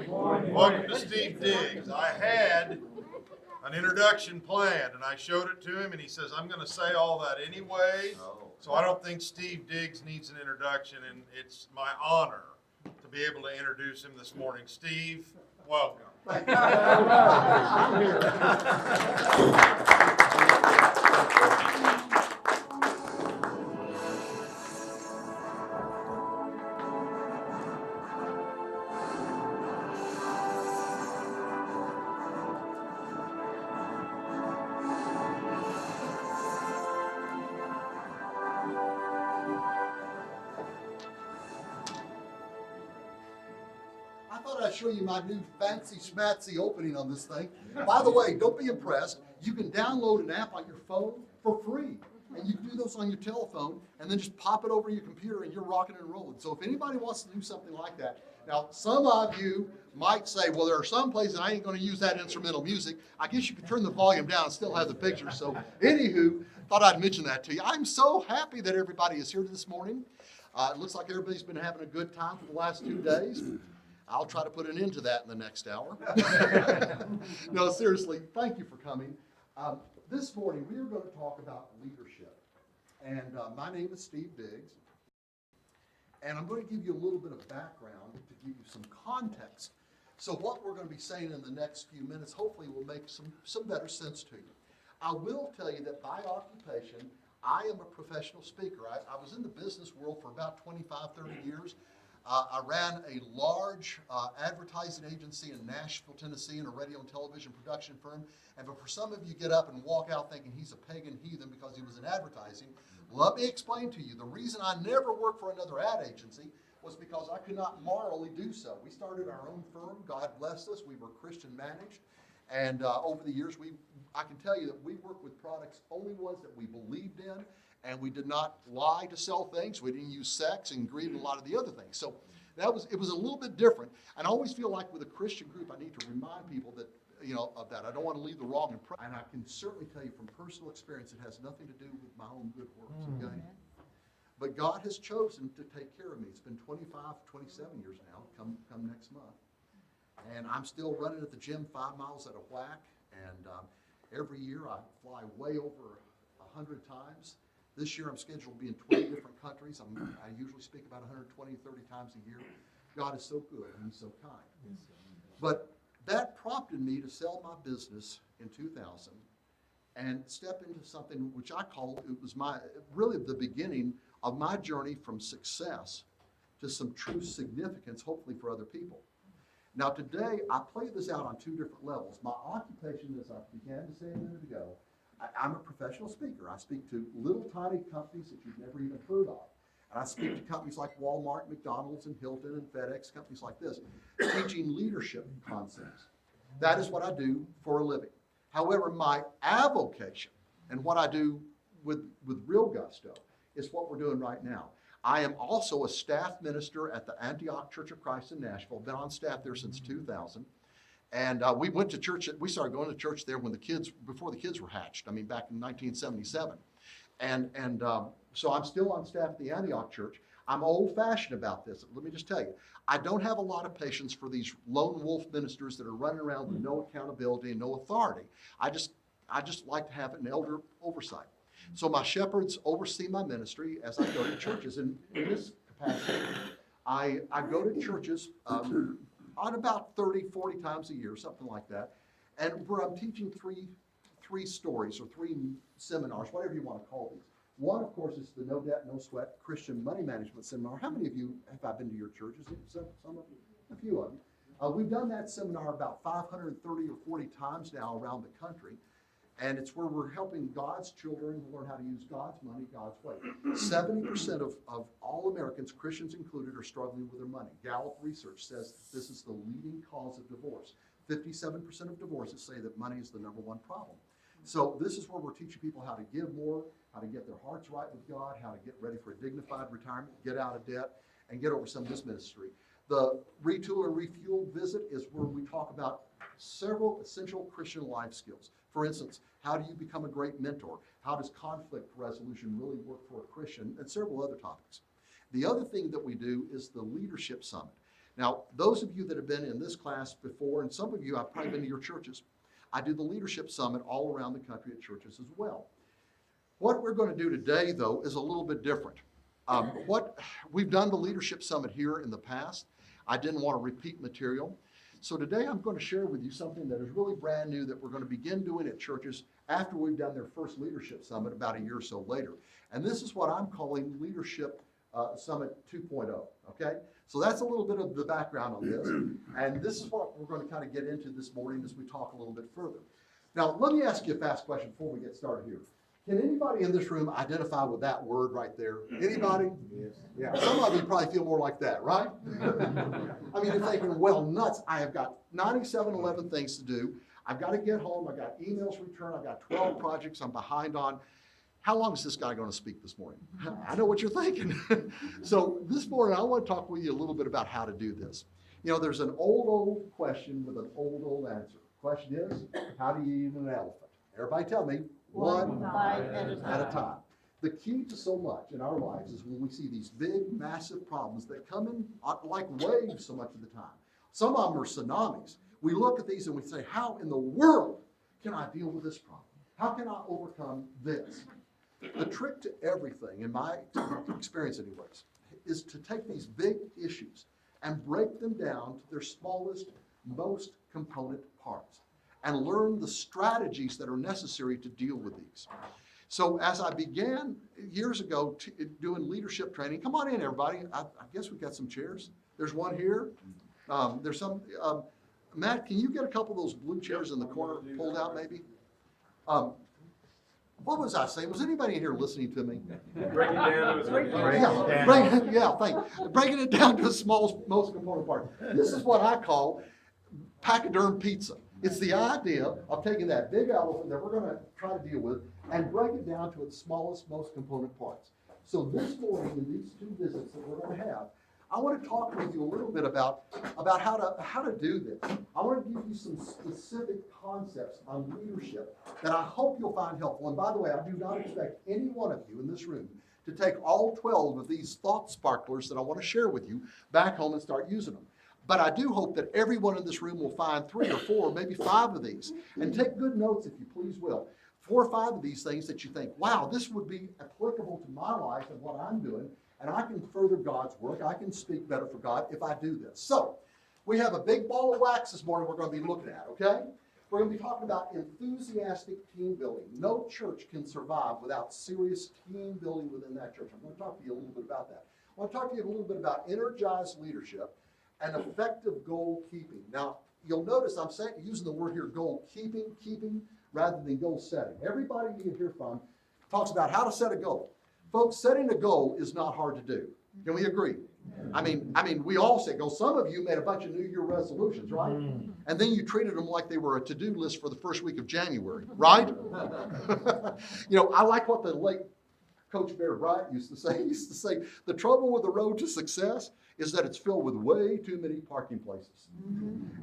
Welcome to Steve Diggs. I had an introduction planned, and I showed it to him, and he says, I'm going to say all that anyway, so I don't think Steve Diggs needs an introduction, and it's my honor to be able to introduce him this morning. Steve, welcome. Thank you. I'm here. I thought I'd show you my new fancy schmancy opening on this thing. By the way, don't be impressed. You can download an app on your phone for free. And you can do those on your telephone and then just pop it over your computer and you're rocking and rolling. So if anybody wants to do something like that, now some of you might say, well, there are some places I ain't going to use that instrumental music. I guess you could turn the volume down and still have the picture. So anywho, thought I'd mention that to you. I'm so happy that everybody is here this morning. It looks like everybody's been having a good time for the last 2 days. I'll try to put an end to that in the next hour. No, seriously, thank you for coming. This morning, we are going to talk about leadership. And my name is Steve Diggs. And I'm going to give you a little bit of background to give you some context. So what we're going to be saying in the next few minutes hopefully will make some better sense to you. I will tell you that by occupation, I am a professional speaker. I was in the business world for about 25, 30 years. I ran a large advertising agency in Nashville, Tennessee, and a radio and television production firm. And for some of you get up and walk out thinking he's a pagan heathen because he was in advertising, let me explain to you. The reason I never worked for another ad agency was because I could not morally do so. We started our own firm. God blessed us. We were Christian managed. And over the years, I can tell you that we worked with products, only ones that we believed in. And we did not lie to sell things. We didn't use sex and greed and a lot of the other things. So it was a little bit different. And I always feel like with a Christian group, I need to remind people that, of that. I don't want to leave the wrong impression. And I can certainly tell you from personal experience, it has nothing to do with my own good works, okay? But God has chosen to take care of me. It's been 25, 27 years now, come next month. And I'm still running at the gym 5 miles at a whack. And every year I fly way over 100 times. This year I'm scheduled to be in 20 different countries. I usually speak about 120, 30 times a year. God is so good and he's so kind. But that prompted me to sell my business in 2000 and step into something which I call, it was really the beginning of my journey from success to some true significance, hopefully for other people. Now today, I play this out on 2 different levels. My occupation, as I began to say a minute ago, I'm a professional speaker. I speak to little tiny companies that you've never even heard of. And I speak to companies like Walmart, McDonald's, and Hilton, and FedEx, companies like this, teaching leadership concepts. That is what I do for a living. However, my avocation and what I do with real gusto is what we're doing right now. I am also a staff minister at the Antioch Church of Christ in Nashville. Been on staff there since 2000. And we went to church, we started going to church there before the kids were hatched, back in 1977. And so I'm still on staff at the Antioch Church. I'm old-fashioned about this. Let me just tell you, I don't have a lot of patience for these lone wolf ministers that are running around with no accountability and no authority. I just like to have an elder oversight. So my shepherds oversee my ministry as I go to churches. And in this capacity, I go to churches on about 30, 40 times a year, something like that, and where I'm teaching three stories or 3 seminars, whatever you want to call these. One, of course, is the No Debt, No Sweat Christian Money Management Seminar. How many of you have I been to your churches? Some of you? A few of you. We've done that seminar about 530 or 40 times now around the country, and it's where we're helping God's children learn how to use God's money God's way. 70% of all Americans, Christians included, are struggling with their money. Gallup research says this is the leading cause of divorce. 57% of divorces say that money is the number 1 problem. So this is where we're teaching people how to give more, how to get their hearts right with God, how to get ready for a dignified retirement, get out of debt, and get over some of this ministry. The Retool and Refuel visit is where we talk about several essential Christian life skills. For instance, how do you become a great mentor? How does conflict resolution really work for a Christian? And several other topics. The other thing that we do is the Leadership Summit. Now, those of you that have been in this class before, and some of you, I've probably been to your churches, I do the Leadership Summit all around the country at churches as well. What we're going to do today, though, is a little bit different. We've done the Leadership Summit here in the past. I didn't want to repeat material. So today I'm going to share with you something that is really brand new that we're going to begin doing at churches after we've done their first Leadership Summit about a year or so later. And this is what I'm calling Leadership Summit 2.0, okay? So that's a little bit of the background on this. And this is what we're going to kind of get into this morning as we talk a little bit further. Now, let me ask you a fast question before we get started here. Can anybody in this room identify with that word right there? Anybody? Yes. Yeah, some of you probably feel more like that, right? I mean, you're thinking, well, nuts, I have got 9711 things to do. I've got to get home. I've got emails to return. I've got 12 projects I'm behind on. How long is this guy going to speak this morning? I know what you're thinking. So this morning, I want to talk with you a little bit about how to do this. You know, there's an old question with an old answer. Question is, how do you eat an elephant? Everybody tell me. One bite at a time. The key to so much in our lives is when we see these big, massive problems that come in like waves so much of the time. Some of them are tsunamis. We look at these and we say, how in the world can I deal with this problem? How can I overcome this? The trick to everything, in my experience anyways, is to take these big issues and break them down to their smallest, most component parts, and learn the strategies that are necessary to deal with these. So as I began years ago doing leadership training, come on in everybody, I guess we've got some chairs. There's one here, there's some, Matt, can you get a couple of those blue chairs in the corner pulled out maybe? What was I saying? Was anybody here listening to me? Break it down to Breaking it down to the smallest, most component part. This is what I call pachyderm pizza. It's the idea of taking that big elephant that we're going to try to deal with and break it down to its smallest, most component parts. So this morning, in these two visits that we're going to have, I want to talk with you a little bit about how to do this. I want to give you some specific concepts on leadership that I hope you'll find helpful. And by the way, I do not expect any one of you in this room to take all 12 of these thought sparklers that I want to share with you back home and start using them. But I do hope that everyone in this room will find 3 or 4, maybe 5 of these, and take good notes if you please will. 4 or 5 of these things that you think, wow, this would be applicable to my life and what I'm doing, and I can further God's work. I can speak better for God if I do this. So we have a big ball of wax this morning we're going to be looking at, okay? We're going to be talking about enthusiastic team building. No church can survive without serious team building within that church. I'm going to talk to you a little bit about that. I want to talk to you a little bit about energized leadership and effective goal keeping. Now, you'll notice I'm using the word here, goal keeping, rather than goal setting. Everybody you hear from talks about how to set a goal. Folks, setting a goal is not hard to do. Can we agree? I mean, we all set goals. Some of you made a bunch of New Year resolutions, right? And then you treated them like they were a to-do list for the first week of January, right? You know, I like what the late Coach Bear Bryant used to say. He used to say, the trouble with the road to success is that it's filled with way too many parking places.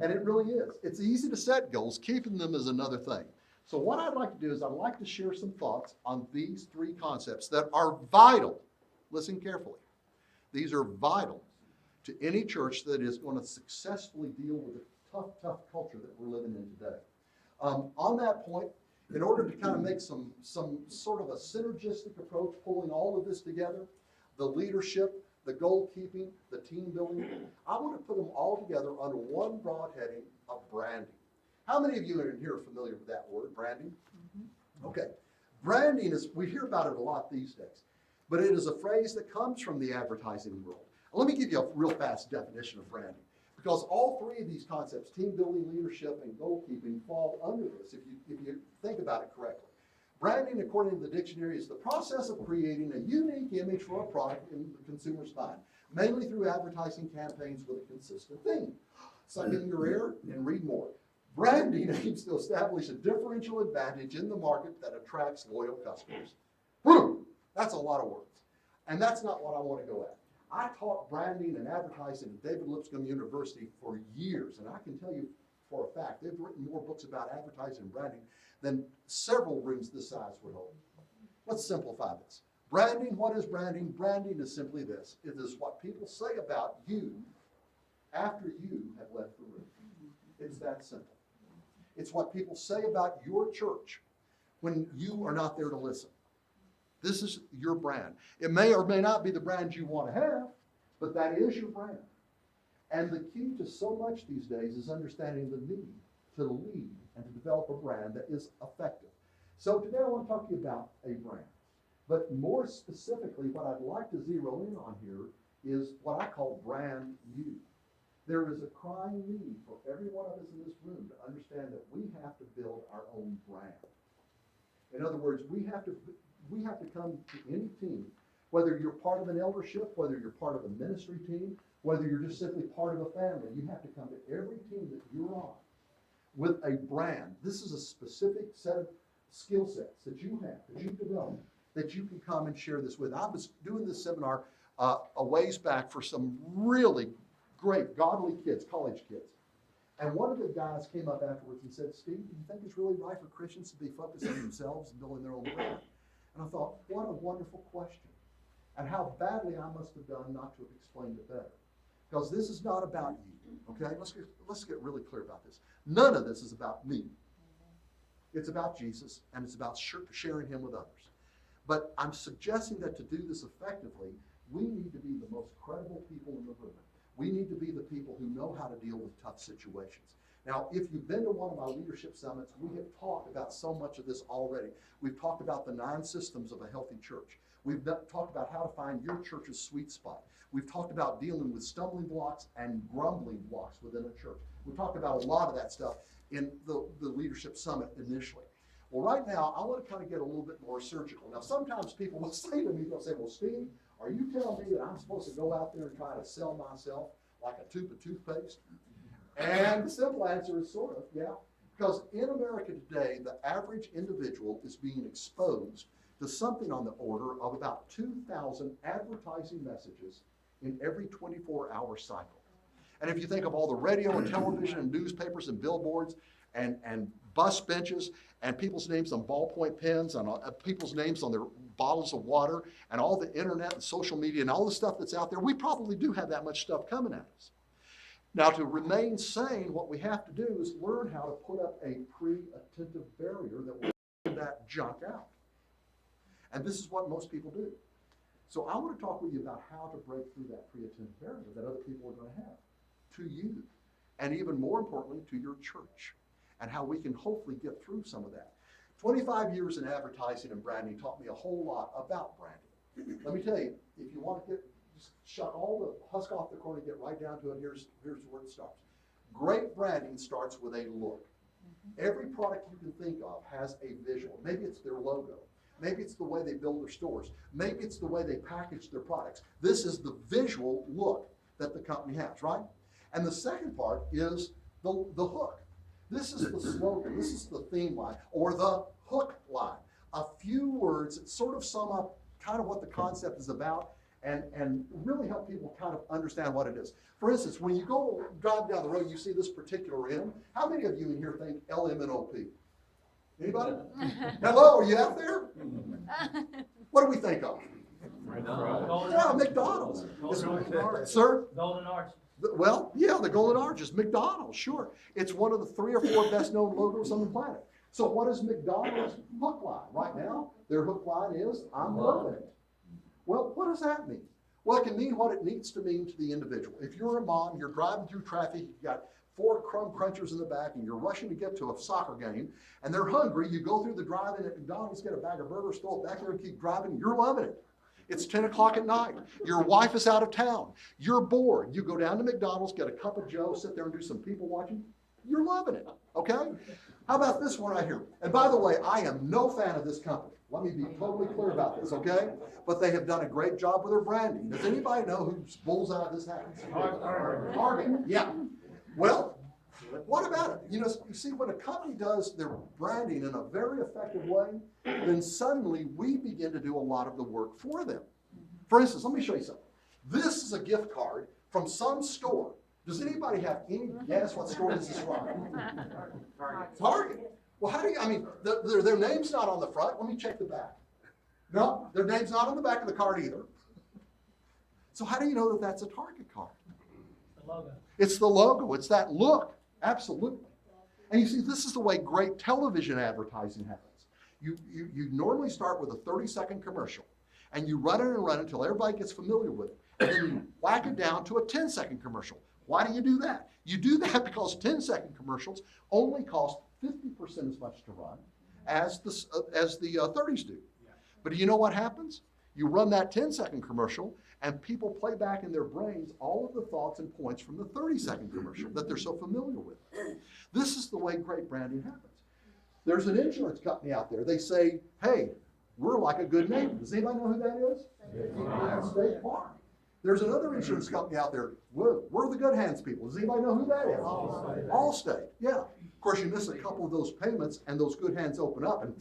And it really is. It's easy to set goals. Keeping them is another thing. So what I'd like to do is I'd like to share some thoughts on these 3 concepts that are vital. Listen carefully. These are vital to any church that is going to successfully deal with the tough culture that we're living in today. On that point, in order to kind of make some sort of a synergistic approach, pulling all of this together, the leadership, the goal keeping, the team building, I want to put them all together under one broad heading of branding. How many of you in here are familiar with that word, branding? Okay. Branding is, we hear about it a lot these days, but it is a phrase that comes from the advertising world. Let me give you a real fast definition of branding, because all 3 of these concepts, team building, leadership, and goal keeping, fall under this if you think about it correctly. Branding, according to the dictionary, is the process of creating a unique image for a product in the consumer's mind, mainly through advertising campaigns with a consistent theme. Suck in your ear and read more. Branding aims to establish a differential advantage in the market that attracts loyal customers. Whew, that's a lot of words. And that's not what I want to go at. I taught branding and advertising at David Lipscomb University for years, and I can tell you for a fact, they've written more books about advertising and branding than several rooms this size would hold. Let's simplify this. Branding, what is branding? Branding is simply this. It is what people say about you after you have left the room. It's that simple. It's what people say about your church when you are not there to listen. This is your brand. It may or may not be the brand you want to have, but that is your brand. And the key to so much these days is understanding the need to lead and to develop a brand that is effective. So today I want to talk to you about a brand. But more specifically, what I'd like to zero in on here is what I call brand you. There is a crying need for every one of us in this room to understand that we have to build our own brand. In other words, we have to come to any team, whether you're part of an eldership, whether you're part of a ministry team, whether you're just simply part of a family, you have to come to every team that you're on with a brand. This is a specific set of skill sets that you have, that you've developed, that you can come and share this with. I was doing this seminar a ways back for some really great, godly kids, college kids. And one of the guys came up afterwards and said, Steve, do you think it's really right for Christians to be focused on themselves and building their own brand? And I thought, what a wonderful question. And how badly I must have done not to have explained it better. Because this is not about you, okay? Let's get really clear about this. None of this is about me. It's about Jesus, and it's about sharing him with others. But I'm suggesting that to do this effectively, we need to be the most credible people in the room. We need to be the people who know how to deal with tough situations. Now, if you've been to one of our leadership summits, we have talked about so much of this already. We've talked about the 9 systems of a healthy church. We've talked about how to find your church's sweet spot. We've talked about dealing with stumbling blocks and grumbling blocks within a church. We talked about a lot of that stuff in the leadership summit initially. Well, right now, I want to kind of get a little bit more surgical. Now, sometimes people will say to me, they'll say, well, Steve, are you telling me that I'm supposed to go out there and try to sell myself like a tube of toothpaste? And the simple answer is sort of, yeah. Because in America today, the average individual is being exposed to something on the order of about 2,000 advertising messages in every 24-hour cycle. And if you think of all the radio and television and newspapers and billboards and bus benches and people's names on ballpoint pens and people's names on their bottles of water and all the internet and social media and all the stuff that's out there, we probably do have that much stuff coming at us. Now, to remain sane, what we have to do is learn how to put up a pre-attentive barrier that will keep that junk out. And this is what most people do. So I want to talk with you about how to break through that pre-attentive barrier that other people are going to have to you, and even more importantly, to your church, and how we can hopefully get through some of that. 25 years in advertising and branding taught me a whole lot about branding. Let me tell you, if you want to just shut all the husk off the corn and get right down to it, here's where it starts. Great branding starts with a look. Every product you can think of has a visual. Maybe it's their logo. Maybe it's the way they build their stores. Maybe it's the way they package their products. This is the visual look that the company has, right? And the second part is the hook. This is the slogan. This is the theme line, or the hook line. A few words that sort of sum up kind of what the concept is about and really help people kind of understand what it is. For instance, when you go drive down the road, you see this particular M. How many of you in here think LMNOP? Anybody? Hello, are you out there? What do we think of? Yeah, McDonald's. Sir? Golden Arch. Well, yeah, the Golden Arch is McDonald's, sure. It's one of the 3 or 4 best known logos on the planet. So what is McDonald's hook line? Right now, their hook line is, I'm loving it. Well, what does that mean? Well, it can mean what it needs to mean to the individual. If you're a mom, you're driving through traffic, you've got 4 crumb crunchers in the back, and you're rushing to get to a soccer game, and they're hungry, you go through the drive-in at McDonald's, get a bag of burgers, throw it back there and keep driving, you're loving it. It's 10 o'clock at night. Your wife is out of town. You're bored. You go down to McDonald's, get a cup of Joe, sit there and do some people watching. You're loving it, okay? How about this one right here? And by the way, I am no fan of this company. Let me be totally clear about this, okay? But they have done a great job with their branding. Does anybody know whose bullseye this happens? Target. Yeah. Well, what about it? You see, when a company does their branding in a very effective way, then suddenly we begin to do a lot of the work for them. For instance, let me show you something. This is a gift card from some store. Does anybody have any guess what store this is from? Target. Well, how do you, I mean, their name's not on the front. Let me check the back. No, their name's not on the back of the card either. So how do you know that that's a Target card? The logo. It's the logo. It's that look. Absolutely. And you see, this is the way great television advertising happens. You normally start with a 30-second commercial, and you run it and run it until everybody gets familiar with it. And then you whack it down to a 10-second commercial. Why do you do that? You do that because 10-second commercials only cost 50% as much to run as the 30s do. But do you know what happens? You run that 10-second commercial, and people play back in their brains all of the thoughts and points from the 30-second commercial that they're so familiar with. This is the way great branding happens. There's an insurance company out there. They say, hey, we're like a good neighbor. Does anybody know who that is? State Farm. There's another insurance company out there. We're the Good Hands people. Does anybody know who that is? Allstate. Yeah. Of course, you miss a couple of those payments, and those Good Hands open up, and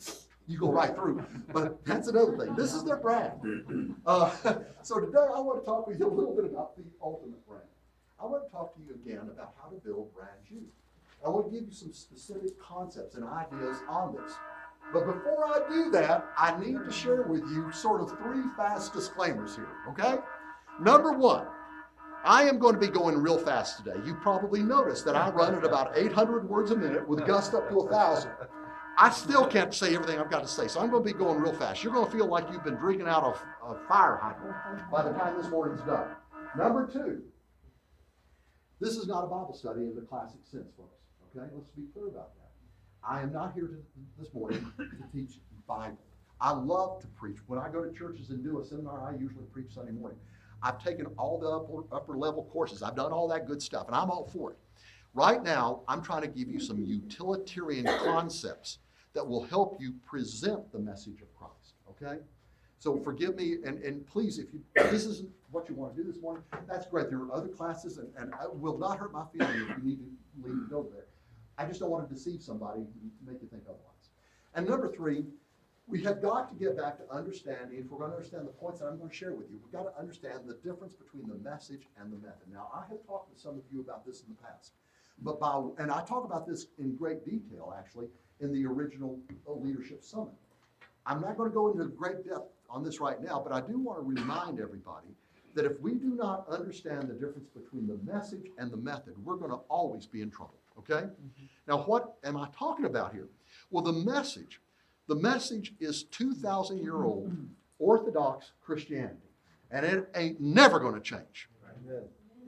you go right through. But that's another thing. This is their brand. So today I want to talk with you a little bit about the ultimate brand. I want to talk to you again about how to build brand you. I want to give you some specific concepts and ideas on this. But before I do that, I need to share with you sort of 3 fast disclaimers here, okay? Number 1, I am going to be going real fast today. You probably noticed that I run at about 800 words a minute with gusts up to 1,000. I still can't say everything I've got to say, so I'm going to be going real fast. You're going to feel like you've been drinking out of a fire hydrant by the time this morning's done. Number 2, this is not a Bible study in the classic sense, folks. Okay, let's be clear about that. I am not here this morning to teach Bible. I love to preach. When I go to churches and do a seminar, I usually preach Sunday morning. I've taken all the upper level courses. I've done all that good stuff, and I'm all for it. Right now, I'm trying to give you some utilitarian concepts that will help you present the message of Christ, okay? So forgive me, and please, if this isn't what you want to do this morning, that's great. There are other classes, and it will not hurt my feelings if you need to leave and go there. I just don't want to deceive somebody and make you think otherwise. And number 3, we have got to get back to understanding, if we're going to understand the points that I'm going to share with you, we've got to understand the difference between the message and the method. Now, I have talked to some of you about this in the past, and I talk about this in great detail, actually, in the original Leadership Summit. I'm not going to go into great depth on this right now, but I do want to remind everybody that if we do not understand the difference between the message and the method, we're going to always be in trouble, okay? Now, what am I talking about here? Well, the message is 2,000-year-old Orthodox Christianity, and it ain't never going to change.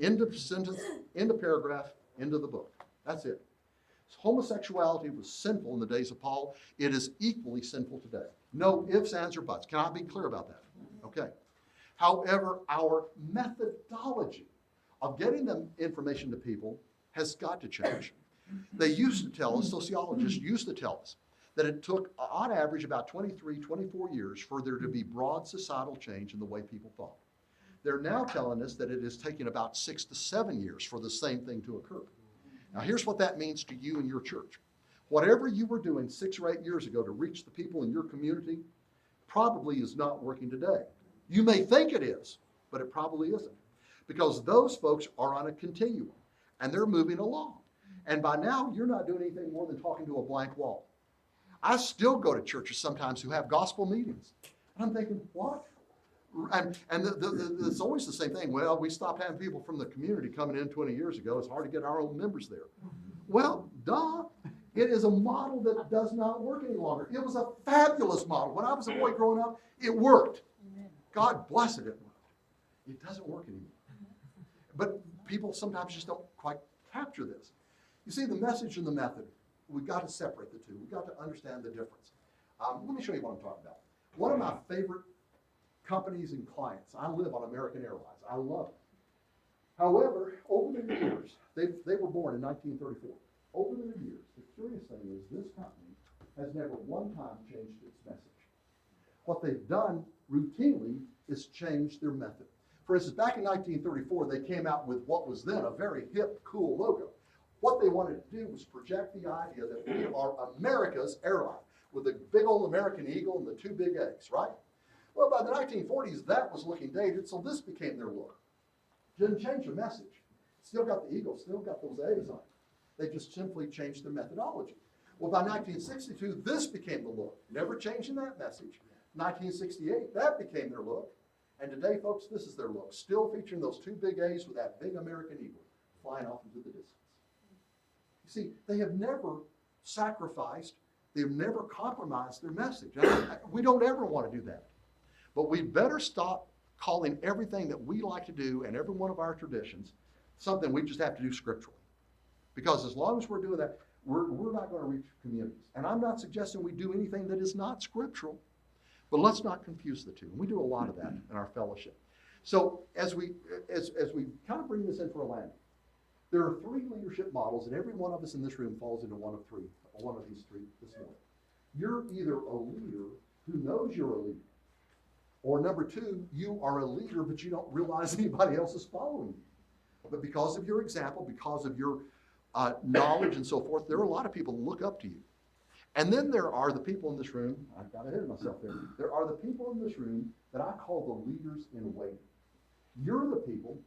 End of sentence, end of paragraph, end of the book. That's it. Homosexuality was sinful in the days of Paul. It is equally sinful today. No ifs, ands, or buts. Can I be clear about that? Okay. However, our methodology of getting the information to people has got to change. They used to tell us, sociologists used to tell us, that it took, on average, about 23, 24 years for there to be broad societal change in the way people thought. They're now telling us that it is taking about 6 to 7 years for the same thing to occur. Now, here's what that means to you and your church. Whatever you were doing 6 or 8 years ago to reach the people in your community probably is not working today. You may think it is, but it probably isn't, because those folks are on a continuum, and they're moving along. And by now, you're not doing anything more than talking to a blank wall. I still go to churches sometimes who have gospel meetings. And I'm thinking, what? And it's always the same thing. Well, we stopped having people from the community coming in 20 years ago. It's hard to get our own members there. Well, duh. It is a model that does not work any longer. It was a fabulous model. When I was a boy growing up, it worked. God bless it, it worked. It doesn't work anymore. But people sometimes just don't quite capture this. You see, the message and the method, we've got to separate the two. We've got to understand the difference. Let me show you what I'm talking about. One of my favorite companies and clients, I live on American Airlines. I love it. However, over the years, they were born in 1934. Over the years, the curious thing is this company has never one time changed its message. What they've done routinely is change their method. For instance, back in 1934, they came out with what was then a very hip, cool logo. What they wanted to do was project the idea that we are America's airline with a big old American eagle and the 2 big eggs, right? Well, by the 1940s, that was looking dated, so this became their look. Didn't change the message. Still got the eagle, still got those eggs on it. They just simply changed their methodology. Well, by 1962, this became the look. Never changing that message. 1968, that became their look. And today, folks, this is their look. Still featuring those 2 big A's with that big American eagle. flying off into the distance. You see, they have never sacrificed, they've never compromised their message. We don't ever want to do that. But we better stop calling everything that we like to do and every one of our traditions something we just have to do scripturally. Because as long as we're doing that, we're not going to reach communities. And I'm not suggesting we do anything that is not scriptural, but let's not confuse the two. And we do a lot of that in our fellowship. So as we kind of bring this in for a landing, there are 3 leadership models, and every one of us in this room falls into one of these three this morning. You're either a leader who knows you're a leader, or number 2, you are a leader, but you don't realize anybody else is following you. But because of your example, because of your knowledge and so forth, there are a lot of people who look up to you. And then there are the people in this room, I've got ahead of myself there, there are the people in this room that I call the leaders in waiting. You're the people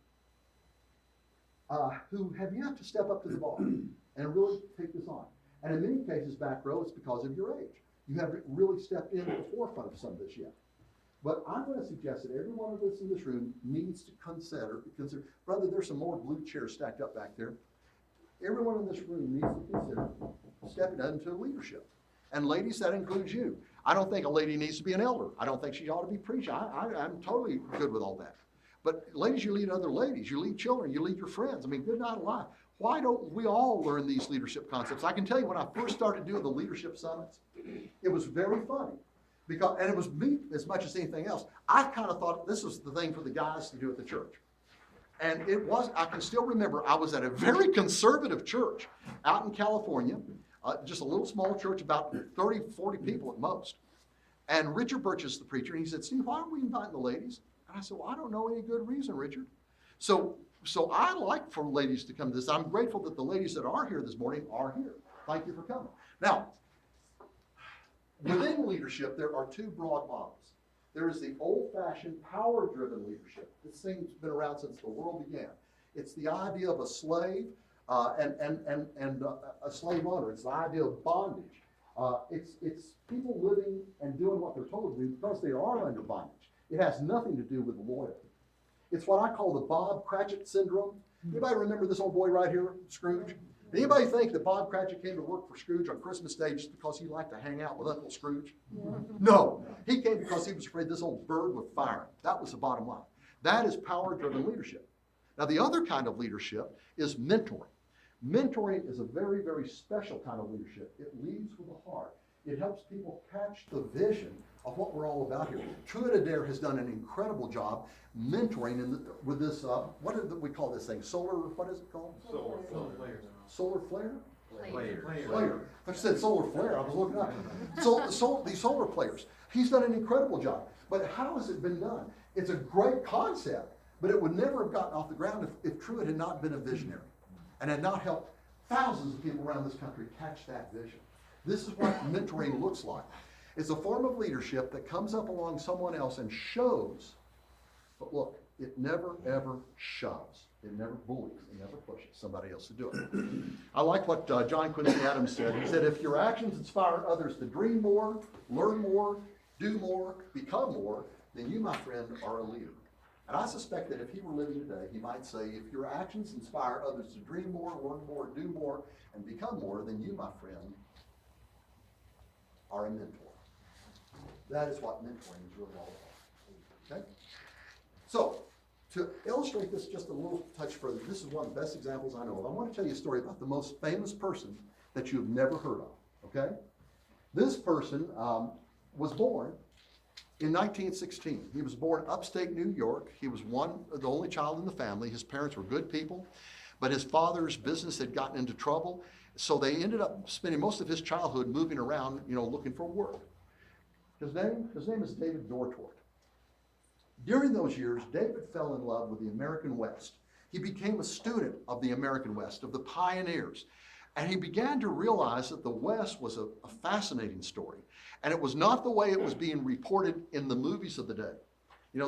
who have yet to step up to the bar and really take this on. And in many cases, back row, it's because of your age. You haven't really stepped in at the forefront of some of this yet. But I'm going to suggest that every one of us in this room needs to consider, brother, there's some more blue chairs stacked up back there. Everyone in this room needs to consider stepping into leadership. And ladies, that includes you. I don't think a lady needs to be an elder. I don't think she ought to be preaching. I'm totally good with all that. But ladies, you lead other ladies. You lead children. You lead your friends. I mean, good night alive. Why don't we all learn these leadership concepts? I can tell you when I first started doing the leadership summits, it was very funny. And it was me as much as anything else. I kind of thought this was the thing for the guys to do at the church. And it was, I can still remember, I was at a very conservative church out in California, just a little small church, about 30, 40 people at most. And Richard Birch is the preacher, and he said, Steve, why aren't we inviting the ladies? And I said, well, I don't know any good reason, Richard. So I like for ladies to come to this. I'm grateful that the ladies that are here this morning are here. Thank you for coming. Now, within leadership, there are 2 broad models. There is the old-fashioned, power-driven leadership. This thing's been around since the world began. It's the idea of a slave and a slave owner. It's the idea of bondage. It's people living and doing what they're told to do because they are under bondage. It has nothing to do with loyalty. It's what I call the Bob Cratchit syndrome. Anybody remember this old boy right here, Scrooge? Anybody think that Bob Cratchit came to work for Scrooge on Christmas Day just because he liked to hang out with Uncle Scrooge? No. He came because he was afraid this old bird would fire him. That was the bottom line. That is power-driven leadership. Now, the other kind of leadership is mentoring. Mentoring is a very, very special kind of leadership. It leads with the heart. It helps people catch the vision of what we're all about here. Truett Adair has done an incredible job mentoring with this, what do we call this thing? What is it called? Solar flare. Solar flare? Flare. I said solar flare, I was looking up. So these solar players, he's done an incredible job. But how has it been done? It's a great concept, but it would never have gotten off the ground if Truett had not been a visionary and had not helped thousands of people around this country catch that vision. This is what mentoring looks like. It's a form of leadership that comes up along someone else and shows, but look, it never ever shoves. It never bullies. It never pushes somebody else to do it. I like what John Quincy Adams said. He said, if your actions inspire others to dream more, learn more, do more, become more, then you, my friend, are a leader. And I suspect that if he were living today, he might say, if your actions inspire others to dream more, learn more, do more, and become more, then you, my friend, are a mentor. That is what mentoring is really all about. Okay? So, to illustrate this just a little touch further, this is one of the best examples I know of. I want to tell you a story about the most famous person that you've never heard of. Okay? This person was born in 1916. He was born upstate New York. He was the only child in the family. His parents were good people, but his father's business had gotten into trouble, so they ended up spending most of his childhood moving around, looking for work. His name is David Dortort. During those years, David fell in love with the American West. He became a student of the American West, of the pioneers. And he began to realize that the West was a fascinating story. And it was not the way it was being reported in the movies of the day.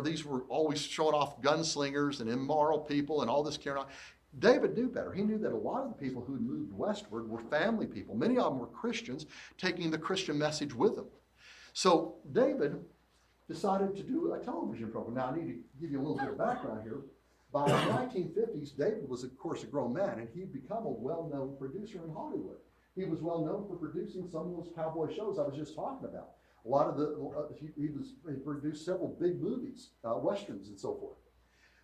These were always showing off gunslingers and immoral people and all this carrying on. David knew better. He knew that a lot of the people who moved westward were family people. Many of them were Christians, taking the Christian message with them. So David decided to do a television program. Now, I need to give you a little bit of background here. By the 1950s, David was, of course, a grown man, and he'd become a well-known producer in Hollywood. He was well known for producing some of those cowboy shows I was just talking about. A lot of he produced several big movies, westerns and so forth.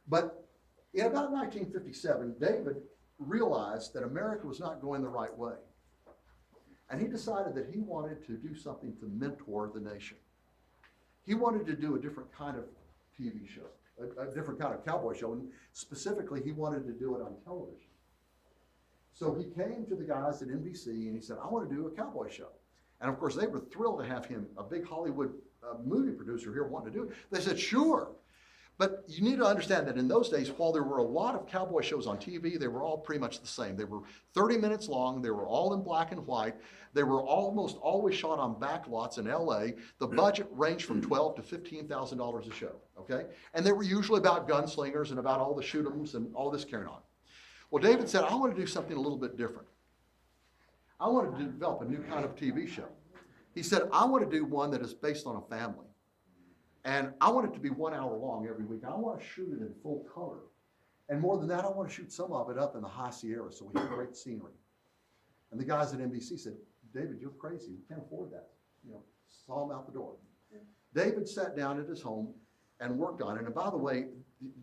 But in about 1957, David realized that America was not going the right way. And he decided that he wanted to do something to mentor the nation. He wanted to do a different kind of TV show, a different kind of cowboy show, and specifically he wanted to do it on television. So he came to the guys at NBC and he said, I want to do a cowboy show. And of course they were thrilled to have him, a big Hollywood movie producer here, wanting to do it. They said, sure. But you need to understand that in those days, while there were a lot of cowboy shows on TV, they were all pretty much the same. They were 30 minutes long. They were all in black and white. They were almost always shot on back lots in LA. The budget ranged from $12,000 to $15,000 a show, okay? And they were usually about gunslingers and about all the shoot-ems and all this carrying on. Well, David said, I want to do something a little bit different. I want to develop a new kind of TV show. He said, I want to do one that is based on a family. And I want it to be 1 hour long every week. I want to shoot it in full color. And more than that, I want to shoot some of it up in the high Sierra so we have great scenery. And the guys at NBC said, David, you're crazy. We can't afford that. You know, saw him out the door. David sat down at his home and worked on it. And by the way,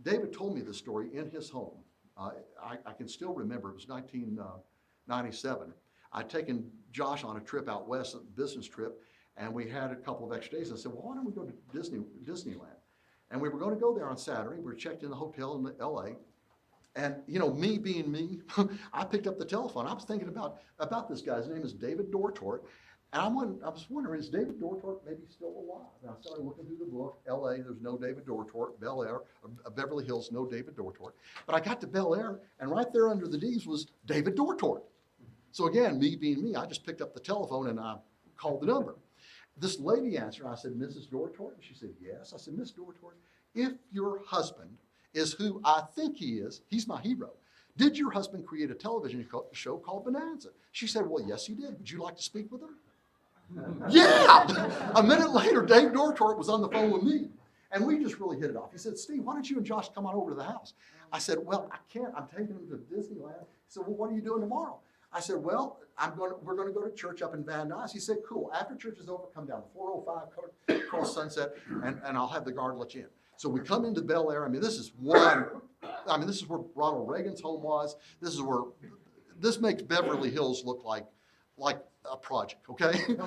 David told me the story in his home. I can still remember, it was 1997. I'd taken Josh on a trip out west, a business trip, and we had a couple of extra days. I said, well, why don't we go to Disneyland? And we were going to go there on Saturday. We were checked in the hotel in LA. And, you know, me being me, I picked up the telephone. I was thinking about this guy. His name is David Dortort. And I was wondering, is David Dortort maybe still alive? And I started looking through the book. LA, there's no David Dortort. Bel Air, Beverly Hills, no David Dortort. But I got to Bel Air, and right there under the D's was David Dortort. So again, me being me, I just picked up the telephone and I called the number. This lady answered. I said, Mrs. Dortort? And she said, yes. I said, Miss Dortort, if your husband is who I think he is, he's my hero. Did your husband create a television show called Bonanza? She said, well, yes, he did. Would you like to speak with him? Yeah! A minute later, Dave Dortort was on the phone with me. And we just really hit it off. He said, Steve, why don't you and Josh come on over to the house? I said, well, I can't. I'm taking him to Disneyland. He said, well, what are you doing tomorrow? I said, well, we're going to go to church up in Van Nuys. He said, cool. After church is over, come down the 405 across Sunset, and I'll have the guard let you in. So we come into Bel Air. This is where Ronald Reagan's home was. This makes Beverly Hills look like a project, okay?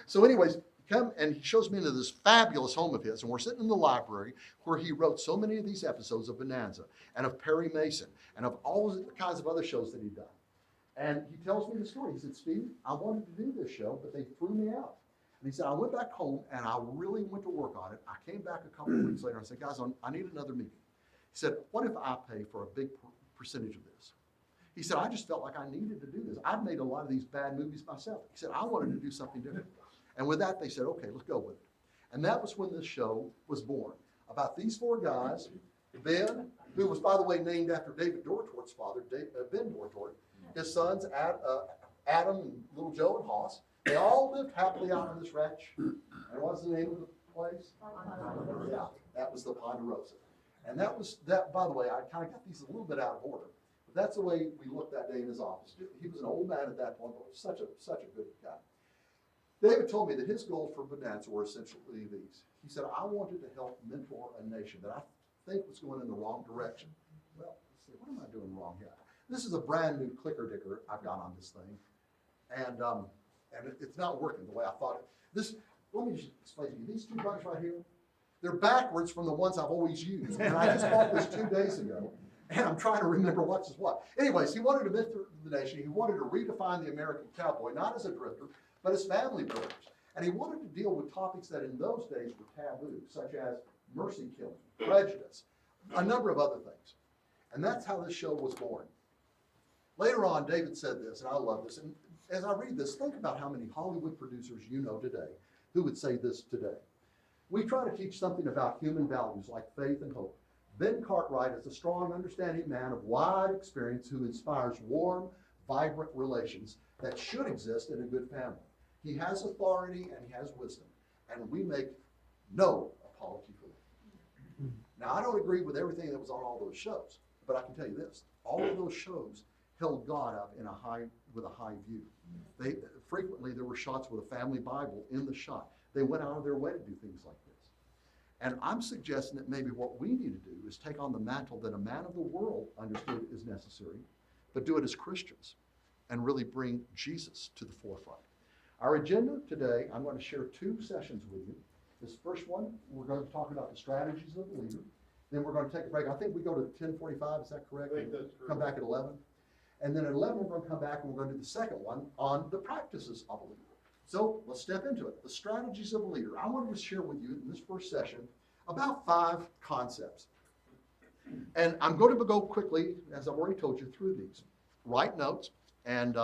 So anyways, come and he shows me into this fabulous home of his, and we're sitting in the library where he wrote so many of these episodes of Bonanza and of Perry Mason and of all kinds of other shows that he'd done. And he tells me the story. He said, Steve, I wanted to do this show, but they threw me out. And he said, I went back home and I really went to work on it. I came back a couple of weeks later and said, guys, I need another meeting. He said, what if I pay for a big percentage of this? He said, I just felt like I needed to do this. I've made a lot of these bad movies myself. He said, I wanted to do something different. And with that, they said, okay, let's go with it. And that was when this show was born. About these four guys, Ben, who was, by the way, named after David Dortort's father, Ben Dortort, his sons, Adam and little Joe and Hoss, they all lived happily out on this ranch. And what's the name of the place? Yeah, that was the Ponderosa. And that was, by the way, I kind of got these a little bit out of order. But that's the way we looked that day in his office. He was an old man at that point, but such a good guy. David told me that his goals for Bonanza were essentially these. He said, I wanted to help mentor a nation that I think was going in the wrong direction. Well, let's see, what am I doing wrong here? This is a brand new clicker dicker I've got on this thing. And it's not working the way I thought it. Let me just explain to you. These two buttons right here, they're backwards from the ones I've always used. And I just bought this 2 days ago. And I'm trying to remember what's what. Anyways, he wanted to mentor the nation. He wanted to redefine the American cowboy, not as a drifter, but as family builders. And he wanted to deal with topics that in those days were taboo, such as mercy killing, prejudice, a number of other things. And that's how this show was born. Later on, David said this, and I love this. And as I read this, think about how many Hollywood producers you know today who would say this today. We try to teach something about human values like faith and hope. Ben Cartwright is a strong, understanding man of wide experience who inspires warm, vibrant relations that should exist in a good family. He has authority and he has wisdom, and we make no apology for that. Now, I don't agree with everything that was on all those shows, but I can tell you this, all of those shows held God up with a high view. Frequently, there were shots with a family Bible in the shot. They went out of their way to do things like this. And I'm suggesting that maybe what we need to do is take on the mantle that a man of the world understood is necessary, but do it as Christians and really bring Jesus to the forefront. Our agenda today, I'm going to share 2 sessions with you. This first one, we're going to talk about the strategies of the leader. Then we're going to take a break. I think we go to 10:45, is that correct? I think that's correct. Come back at 11. And then at 11, we're going to come back and we're going to do the second one on the practices of a leader. So let's step into it. The strategies of a leader. I wanted to share with you in this first session about 5 concepts. And I'm going to go quickly, as I've already told you, through these. Write notes, and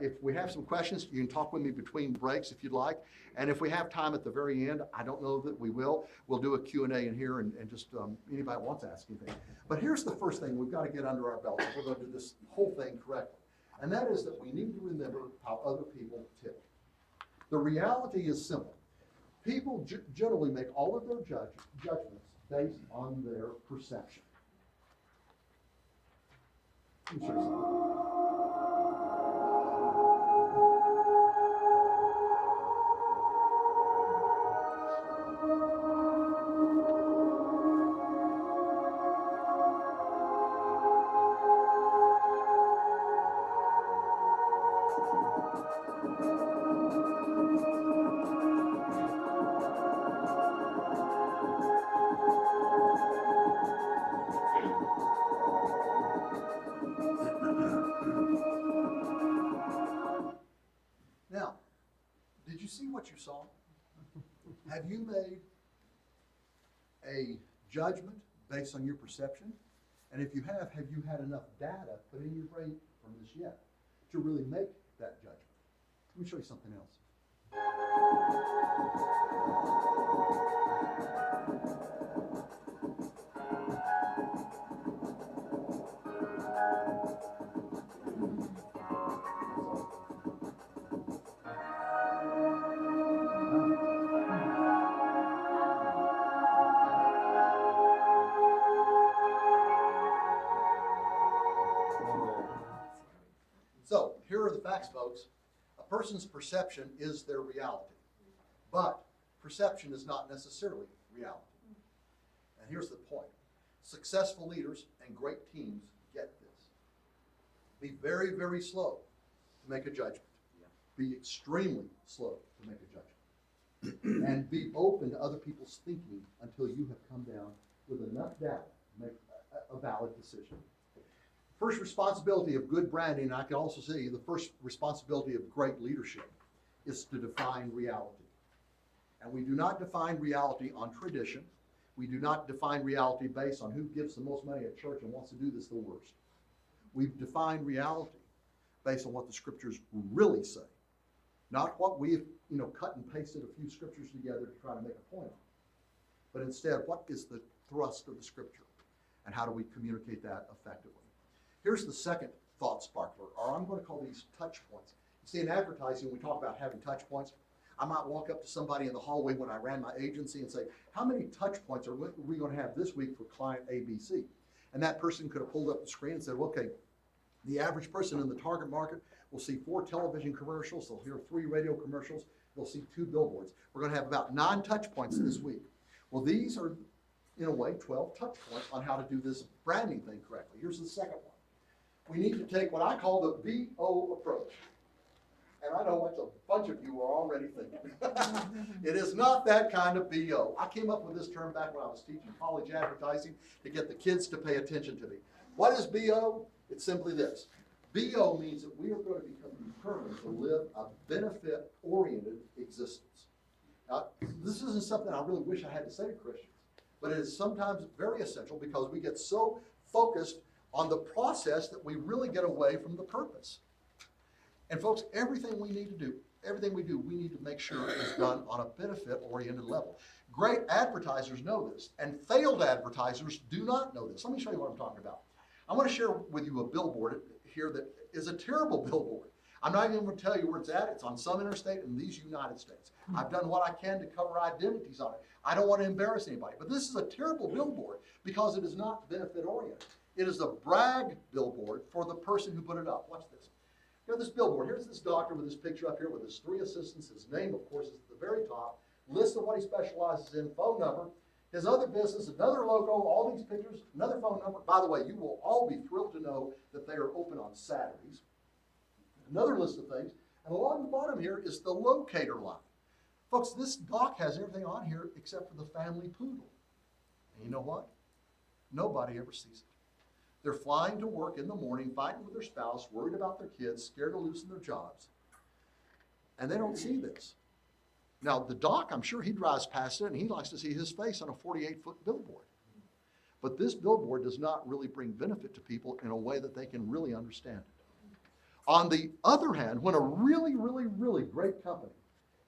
if we have some questions, you can talk with me between breaks if you'd like. And if we have time at the very end, I don't know that we will, we'll do a Q&A in here and just anybody wants to ask anything. But here's the first thing we've got to get under our belt if we're going to do this whole thing correctly. And that is that we need to remember how other people tick. The reality is simple. People generally make all of their judgments based on their perception. Let me show you something. Now, did you see what you saw? Have you made a judgment based on your perception? And if you have you had enough data put in your brain from this yet to really make that judgment? Let me show you something else. So, here are the facts, folks. A person's perception is their reality. But perception is not necessarily reality. And here's the point. Successful leaders and great teams get this. Be very, very slow to make a judgment. Be extremely slow to make a judgment. And be open to other people's thinking until you have come down with enough data to make a valid decision. First responsibility of good branding, and I can also say the first responsibility of great leadership, is to define reality. And we do not define reality on tradition. We do not define reality based on who gives the most money at church and wants to do this the worst. We define reality based on what the scriptures really say, not what we've cut and pasted a few scriptures together to try to make a point on, but instead what is the thrust of the scripture and how do we communicate that effectively. Here's the second thought sparkler, or I'm going to call these touch points. You see, in advertising, we talk about having touch points. I might walk up to somebody in the hallway when I ran my agency and say, how many touch points are we going to have this week for client ABC? And that person could have pulled up the screen and said, well, okay, the average person in the target market will see 4 television commercials, they'll hear 3 radio commercials, they'll see 2 billboards. We're going to have about 9 touch points this week. Well, these are, in a way, 12 touch points on how to do this branding thing correctly. Here's the second one. We need to take what I call the BO approach. And I know what a bunch of you are already thinking. It is not that kind of BO. I came up with this term back when I was teaching college advertising to get the kids to pay attention to me. What is BO? It's simply this. BO means that we are going to become determined to live a benefit-oriented existence. Now, this isn't something I really wish I had to say to Christians, but it is sometimes very essential because we get so focused on the process that we really get away from the purpose. And folks, everything we need to do, everything we do, we need to make sure is done on a benefit-oriented level. Great advertisers know this, and failed advertisers do not know this. Let me show you what I'm talking about. I want to share with you a billboard here that is a terrible billboard. I'm not even going to tell you where it's at. It's on some interstate in these United States. I've done what I can to cover identities on it. I don't want to embarrass anybody. But this is a terrible billboard because it is not benefit oriented. It is a brag billboard for the person who put it up. Watch this. You know this billboard. Here's this doctor with his picture up here with his 3 assistants. His name, of course, is at the very top. List of what he specializes in, phone number. His other business, another logo, all these pictures, another phone number. By the way, you will all be thrilled to know that they are open on Saturdays. Another list of things. And along the bottom here is the locator line. Folks, this doc has everything on here except for the family poodle. And you know what? Nobody ever sees it. They're flying to work in the morning, fighting with their spouse, worried about their kids, scared to losing their jobs. And they don't see this. Now, the doc, I'm sure he drives past it and he likes to see his face on a 48-foot billboard. But this billboard does not really bring benefit to people in a way that they can really understand it. On the other hand, when a really, really, really great company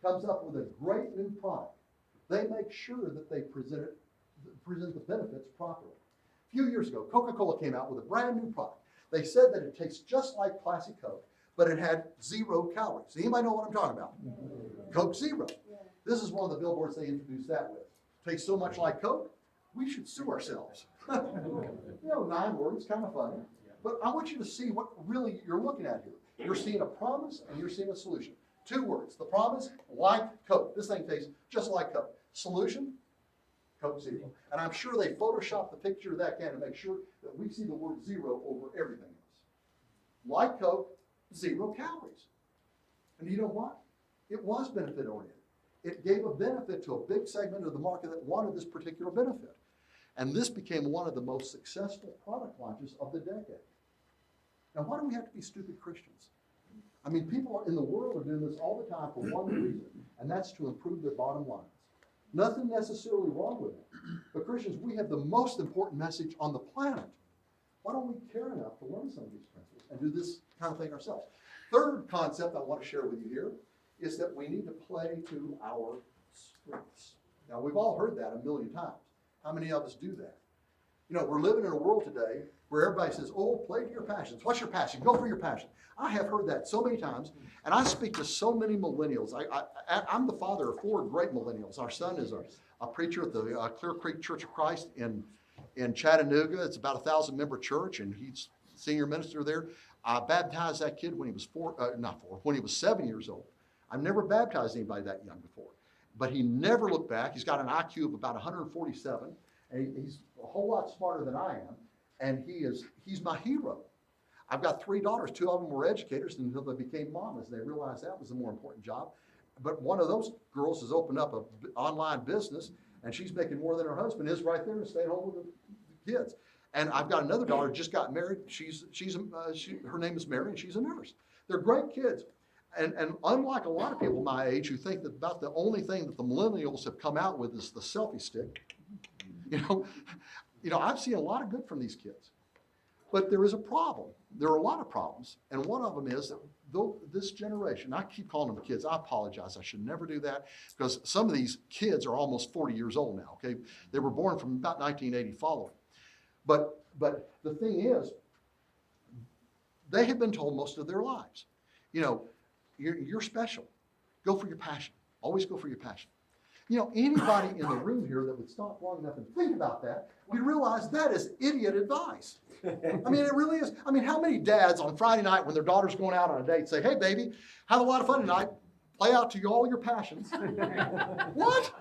comes up with a great new product, they make sure that they present the benefits properly. A few years ago, Coca-Cola came out with a brand new product. They said that it tastes just like Classic Coke, but it had 0 calories. Anybody know what I'm talking about? Coke Zero. This is one of the billboards they introduced that with. Tastes so much like Coke, we should sue ourselves. You know, 9 words, kind of funny. But I want you to see what really you're looking at here. You're seeing a promise and you're seeing a solution. 2 words. The promise, like Coke. This thing tastes just like Coke. Solution, Coke Zero. And I'm sure they photoshopped the picture of that can to make sure that we see the word zero over everything else. Like Coke, 0 calories. And you know what? It was benefit oriented. It gave a benefit to a big segment of the market that wanted this particular benefit. And this became one of the most successful product launches of the decade. Now, why do we have to be stupid Christians? I mean, people in the world are doing this all the time for one reason, and that's to improve their bottom lines. Nothing necessarily wrong with it. But Christians, we have the most important message on the planet. Why don't we care enough to learn some of these principles and do this kind of thing ourselves? Third concept I want to share with you here is that we need to play to our strengths. Now, we've all heard that a million times. How many of us do that? You know, we're living in a world today where everybody says, oh, play to your passions. What's your passion? Go for your passion. I have heard that so many times, and I speak to so many millennials. I'm the father of 4 great millennials. Our son is a preacher at the Clear Creek Church of Christ in Chattanooga. It's about a 1,000-member church, and he's senior minister there. I baptized that kid when he was when he was 7 years old. I've never baptized anybody that young before. But he never looked back. He's got an IQ of about 147, and he's a whole lot smarter than I am, and he's my hero. I've got 3 daughters. 2 of them were educators until they became mamas. They realized that was a more important job. But one of those girls has opened up an online business, and she's making more than her husband is right there and staying home with the kids. And I've got another daughter just got married. Her name is Mary, and she's a nurse. They're great kids. And unlike a lot of people my age who think that about the only thing that the millennials have come out with is the selfie stick, you know, I've seen a lot of good from these kids. But there is a problem. There are a lot of problems. And one of them is that though this generation, I keep calling them kids. I apologize. I should never do that because some of these kids are almost 40 years old now, okay? They were born from about 1980 following. But the thing is, they have been told most of their lives, you know, you're special. Go for your passion. Always go for your passion. You know, anybody in the room here that would stop long enough and think about that would realize that is idiot advice. I mean, it really is. I mean, how many dads on Friday night when their daughter's going out on a date say, hey, baby, have a lot of fun tonight. Play out to all your passions. What?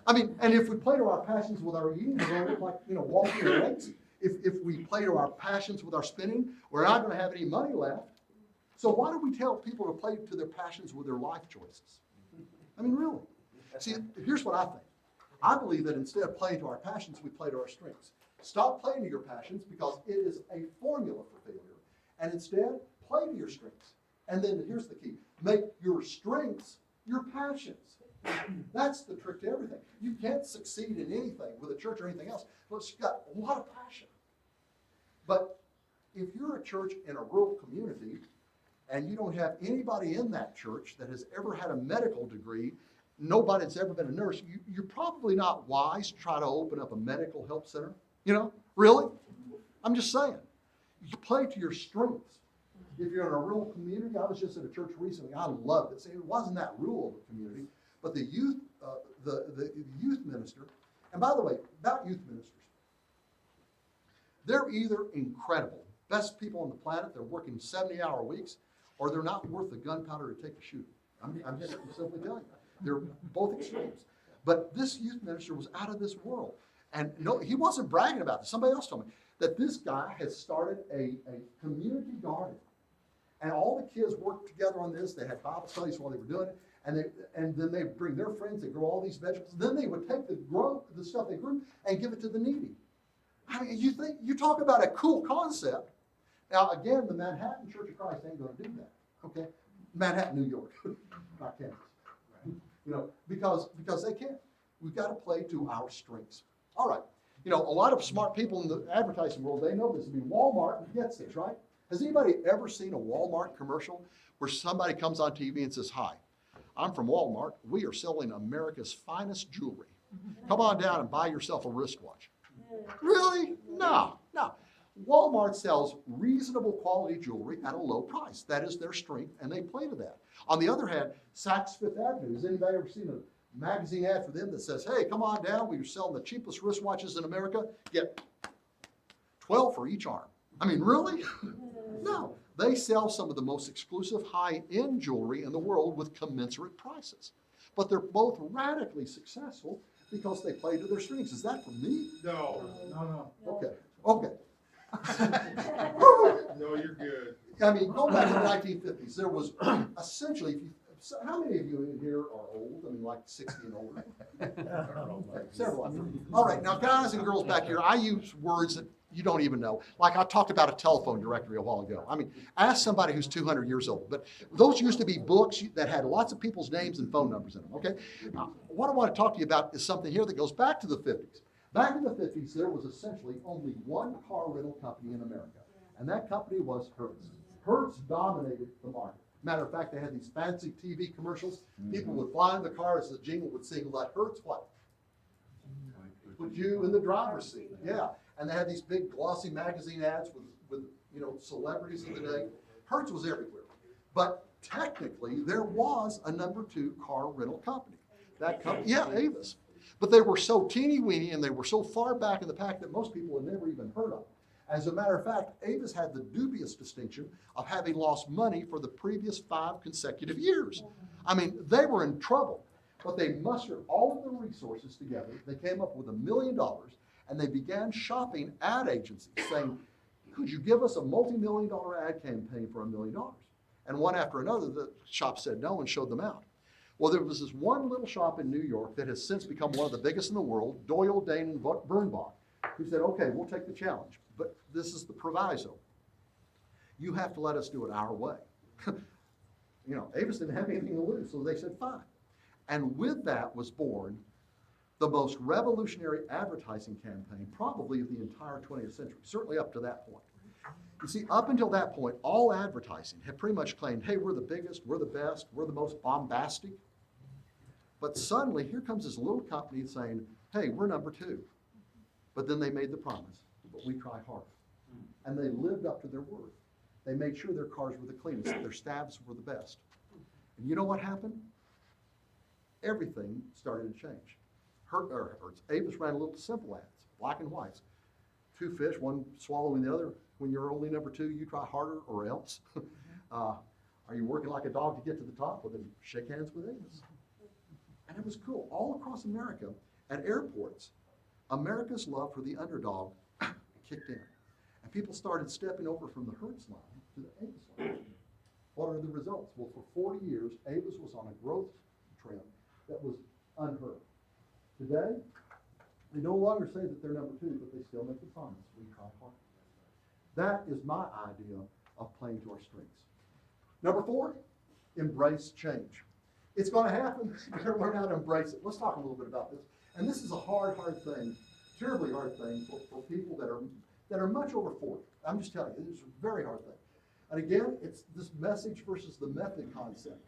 I mean, and if we play to our passions with our eating, we're going to look like, you know, walking rates. If we play to our passions with our spending, we're not going to have any money left. So why do we tell people to play to their passions with their life choices? I mean, really. See, here's what I think. I believe that instead of playing to our passions, we play to our strengths. Stop playing to your passions because it is a formula for failure. And instead, play to your strengths. And then here's the key. Make your strengths your passions. That's the trick to everything. You can't succeed in anything with a church or anything else unless you've got a lot of passion. But if you're a church in a rural community and you don't have anybody in that church that has ever had a medical degree, nobody that's ever been a nurse, you're probably not wise to try to open up a medical help center. You know, really? I'm just saying. You play to your strengths. If you're in a rural community, I was just at a church recently, I loved it. See, it wasn't that rural of a community, but the youth minister, and by the way, about youth ministers, they're either incredible, best people on the planet, they're working 70-hour weeks, or they're not worth the gunpowder to take to shoot. I'm just simply telling you. They're both extremes. But this youth minister was out of this world. And no, he wasn't bragging about this. Somebody else told me that this guy has started a community garden. And all the kids worked together on this. They had Bible studies while they were doing it. And then they bring their friends, they grow all these vegetables. Then they would take the stuff they grew and give it to the needy. I mean, you talk about a cool concept. Now, again, the Manhattan Church of Christ ain't going to do that, okay? Manhattan, New York, not Kansas. You know, because they can't. We've got to play to our strengths. All right. You know, a lot of smart people in the advertising world, they know this. I mean, Walmart gets this, right? Has anybody ever seen a Walmart commercial where somebody comes on TV and says, "Hi, I'm from Walmart. We are selling America's finest jewelry. Come on down and buy yourself a wristwatch." Really? No. Walmart sells reasonable quality jewelry at a low price. That is their strength, and they play to that. On the other hand, Saks Fifth Avenue, has anybody ever seen a magazine ad for them that says, "Hey, come on down, we're selling the cheapest wristwatches in America, get 12 for each arm." I mean, really? No. They sell some of the most exclusive high-end jewelry in the world with commensurate prices. But they're both radically successful because they play to their strengths. Is that for me? No. Okay. No, you're good. I mean, going back to the 1950s, there was essentially, how many of you in here are old? I mean, like 60 and older? Several of you. All right, now guys and girls back here, I use words that you don't even know. Like I talked about a telephone directory a while ago. I mean, ask somebody who's 200 years old. But those used to be books that had lots of people's names and phone numbers in them, okay? Now, what I want to talk to you about is something here that goes back to the 50s. Back in the 50s, there was essentially only one car rental company in America, and that company was Hertz. Hertz dominated the market. Matter of fact, they had these fancy TV commercials. People would fly in the car as the jingle would sing, "Let Hertz what? Put you in the driver's seat." Yeah, and they had these big glossy magazine ads with you know, celebrities of the day. Hertz was everywhere. But technically, there was a number 2 car rental company. That company, yeah, Avis. But they were so teeny weeny and they were so far back in the pack that most people had never even heard of them. As a matter of fact, Avis had the dubious distinction of having lost money for the previous 5 consecutive years. I mean, they were in trouble, but they mustered all of their resources together. They came up with $1 million, and they began shopping ad agencies saying, "Could you give us a multi-million-dollar ad campaign for $1 million?" And one after another, the shop said no and showed them out. Well, there was this one little shop in New York that has since become one of the biggest in the world, Doyle, Dane, and Birnbach, who said, "Okay, we'll take the challenge, but this is the proviso. You have to let us do it our way." You know, Avis didn't have anything to lose, so they said, "Fine." And with that was born the most revolutionary advertising campaign probably of the entire 20th century, certainly up to that point. You see, up until that point, all advertising had pretty much claimed, "Hey, we're the biggest, we're the best, we're the most bombastic." But suddenly, here comes this little company saying, "Hey, we're number 2. But then they made the promise, "But we try harder." And they lived up to their word. They made sure their cars were the cleanest, their staffs were the best. And you know what happened? Everything started to change. Avis ran little simple ads, black and whites. 2 fish, one swallowing the other. When you're only number 2, you try harder or else. Are you working like a dog to get to the top? Well, then shake hands with Avis. And it was cool. All across America, at airports, America's love for the underdog kicked in. And people started stepping over from the Hertz line to the Avis line. What are the results? Well, for 40 years, Avis was on a growth trend that was unheard of. Today, they no longer say that they're number 2, but they still make the promise, "We try hard." That is my idea of playing to our strengths. Number 4, embrace change. It's going to happen. You better learn how to embrace it. Let's talk a little bit about this. And this is a hard thing, terribly hard thing for people that are much over 40. I'm just telling you, it's a very hard thing. And again, it's this message versus the method concept.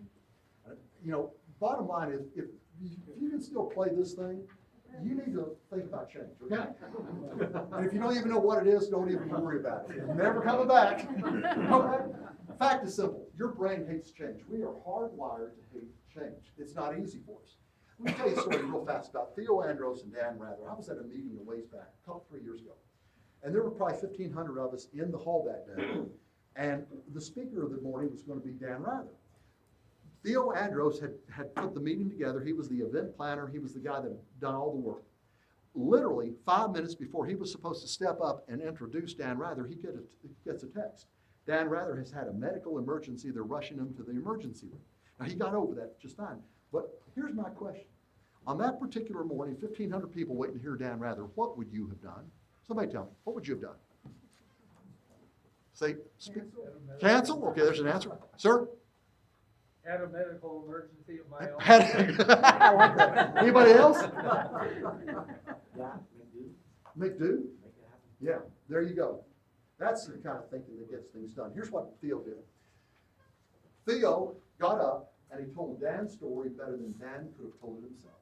You know, bottom line is, if you can still play this thing, you need to think about change, okay? And if you don't even know what it is, don't even worry about it. It's never coming back. Okay? Fact is simple. Your brain hates change. We are hardwired to hate change. It's not easy for us. Let me tell you a story real fast about Theo Andros and Dan Rather. I was at a meeting a ways back, a couple, 3 years ago. And there were probably 1,500 of us in the hall that day. And the speaker of the morning was going to be Dan Rather. Theo Andros had put the meeting together. He was the event planner. He was the guy that had done all the work. Literally 5 minutes before he was supposed to step up and introduce Dan Rather, he gets a text. Dan Rather has had a medical emergency. They're rushing him to the emergency room. Now, he got over that just fine. But here's my question. On that particular morning, 1,500 people waiting to hear Dan Rather, what would you have done? Somebody tell me, what would you have done? Say, cancel? Okay, there's an answer. Sir? Had a medical emergency of my own. I like that. Anybody else? Make do? Yeah, there you go. That's the kind of thinking that gets things done. Here's what Theo did. Theo got up and he told Dan's story better than Dan could have told it himself.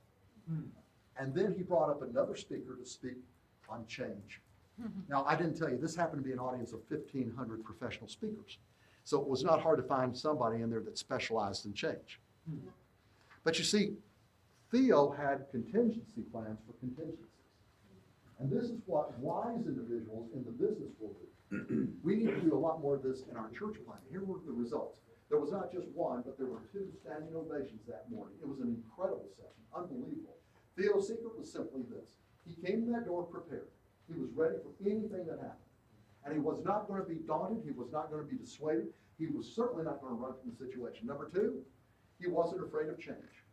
And then he brought up another speaker to speak on change. Now, I didn't tell you, this happened to be an audience of 1,500 professional speakers. So it was not hard to find somebody in there that specialized in change. But you see, Theo had contingency plans for contingencies. And this is what wise individuals in the business world do. We need to do a lot more of this in our church planning. Here were the results. There was not just one, but there were 2 standing ovations that morning. It was an incredible session, unbelievable. Theo's secret was simply this. He came in that door prepared. He was ready for anything that happened. And he was not going to be daunted. He was not going to be dissuaded. He was certainly not going to run from the situation. Number 2, he wasn't afraid of change.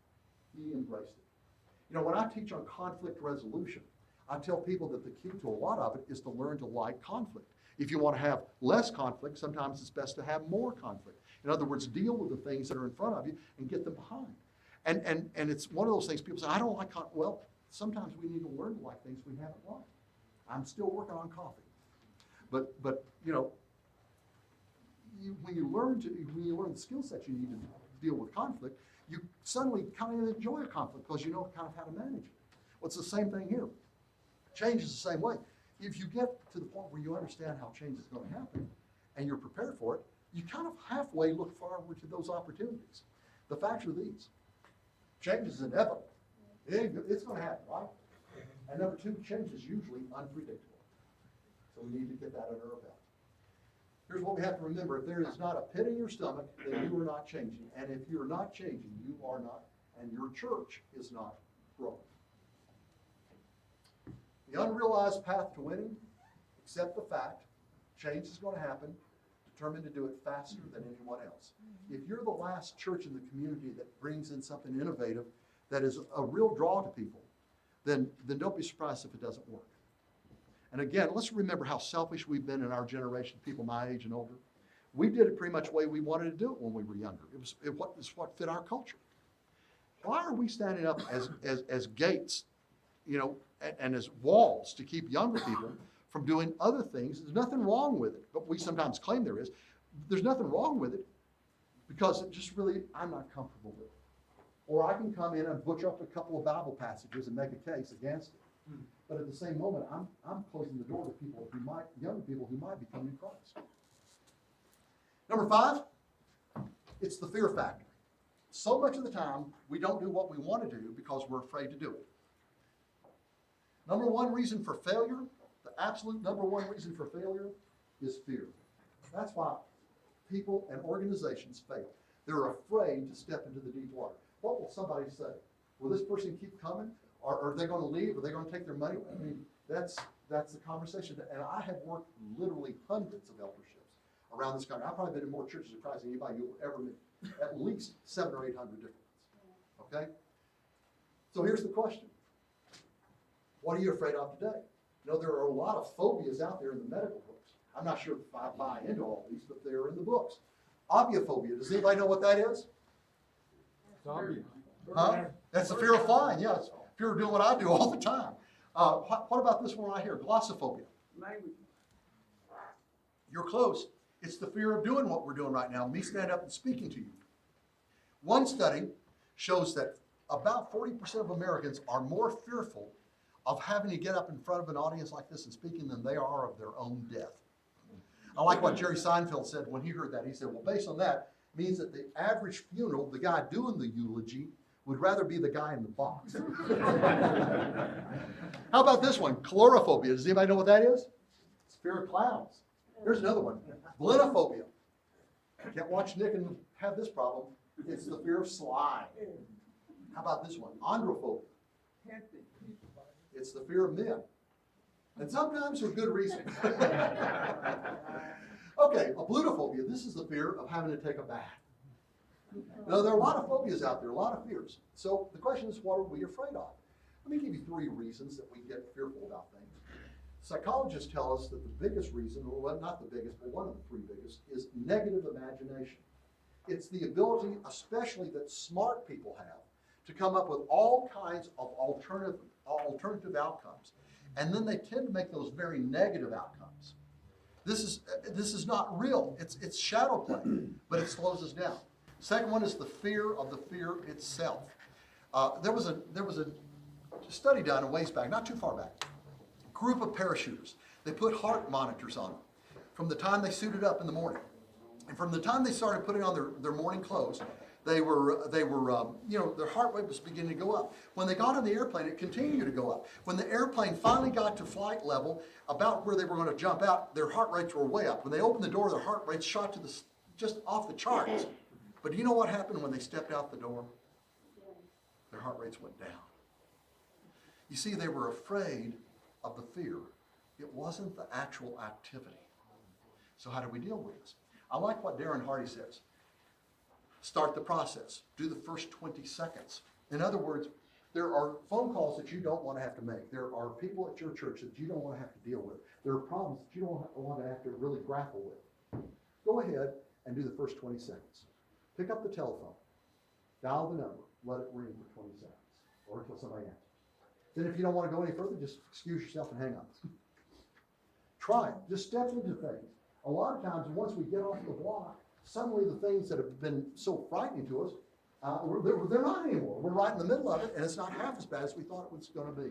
He embraced it. You know, when I teach on conflict resolution, I tell people that the key to a lot of it is to learn to like conflict. If you want to have less conflict, sometimes it's best to have more conflict. In other words, deal with the things that are in front of you and get them behind. And it's one of those things people say, I don't like conflict. Well, sometimes we need to learn to like things we haven't liked. I'm still working on coffee. But you know, when you learn the skill sets you need to deal with conflict, you suddenly kind of enjoy a conflict because you know kind of how to manage it. Well, it's the same thing here. Change is the same way. If you get to the point where you understand how change is going to happen and you're prepared for it, you kind of halfway look forward to those opportunities. The facts are these. Change is inevitable. It's going to happen, right? And number 2, change is usually unpredictable. So we need to get that under our belt. Here's what we have to remember. If there is not a pit in your stomach, then you are not changing. And if you're not changing, you are not, and your church is not growing. The unrealized path to winning, accept the fact, change is going to happen, determined to do it faster than anyone else. If you're the last church in the community that brings in something innovative that is a real draw to people, then don't be surprised if it doesn't work. And again, let's remember how selfish we've been in our generation, people my age and older. We did it pretty much the way we wanted to do it when we were younger. It was what fit our culture. Why are we standing up as gates, you know, and as walls to keep younger people from doing other things? There's nothing wrong with it, but we sometimes claim there is. There's nothing wrong with it because it just really, I'm not comfortable with it. Or I can come in and butcher up a couple of Bible passages and make a case against it. But at the same moment, I'm closing the door to people younger people who might be coming to Christ. Number 5, it's the fear factor. So much of the time, we don't do what we want to do because we're afraid to do it. Number 1 reason for failure, the absolute number 1 reason for failure is fear. That's why people and organizations fail. They're afraid to step into the deep water. What will somebody say? Will this person keep coming? Or are they going to leave? Are they going to take their money? I mean, that's the conversation. And I have worked literally hundreds of elderships around this country. I've probably been in more churches of Christ than anybody you'll ever meet. At least 700 or 800 different ones. Okay? So here's the question. What are you afraid of today? You know, there are a lot of phobias out there in the medical books. I'm not sure if I buy into all these, but they're in the books. Obviophobia. Does anybody know what that is? Zombie. Huh? That's the fear of flying, yes. Fear of doing what I do all the time. What about this one right here? Glossophobia. Language. You're close. It's the fear of doing what we're doing right now, me standing up and speaking to you. One study shows that about 40% of Americans are more fearful of having to get up in front of an audience like this and speaking than they are of their own death. I like what Jerry Seinfeld said when he heard that. He said, well, based on that, means that the average funeral, the guy doing the eulogy, would rather be the guy in the box. How about this one? Chlorophobia. Does anybody know what that is? It's fear of clowns. Here's another one. Blinophobia. Can't watch Nick and have this problem. It's the fear of slime. How about this one? Androphobia. It's the fear of men. And sometimes for good reason. Okay, ablutophobia. This is the fear of having to take a bath. Now, there are a lot of phobias out there, a lot of fears. So the question is, what are we afraid of? Let me give you 3 reasons that we get fearful about things. Psychologists tell us that the biggest reason, or well, not the biggest, but one of the 3 biggest, is negative imagination. It's the ability, especially that smart people have, to come up with all kinds of alternative outcomes. And then they tend to make those very negative outcomes. This is not real. It's shadow play, but it slows us down. Second one is the fear of the fear itself. There was a study done a ways back, not too far back. A group of parachuters. They put heart monitors on them from the time they suited up in the morning, and from the time they started putting on their morning clothes, they were their heart rate was beginning to go up. When they got on the airplane, it continued to go up. When the airplane finally got to flight level, about where they were going to jump out, their heart rates were way up. When they opened the door, their heart rates shot to just off the charts. But do you know what happened when they stepped out the door? Their heart rates went down. You see, they were afraid of the fear. It wasn't the actual activity. So how do we deal with this? I like what Darren Hardy says. Start the process. Do the first 20 seconds. In other words, there are phone calls that you don't want to have to make. There are people at your church that you don't want to have to deal with. There are problems that you don't want to have to really grapple with. Go ahead and do the first 20 seconds. Pick up the telephone. Dial the number. Let it ring for 20 seconds or until somebody answers. Then if you don't want to go any further, just excuse yourself and hang up. Try it. Just step into things. A lot of times, once we get off the block, suddenly the things that have been so frightening to us, they're not anymore. We're right in the middle of it, and it's not half as bad as we thought it was going to be.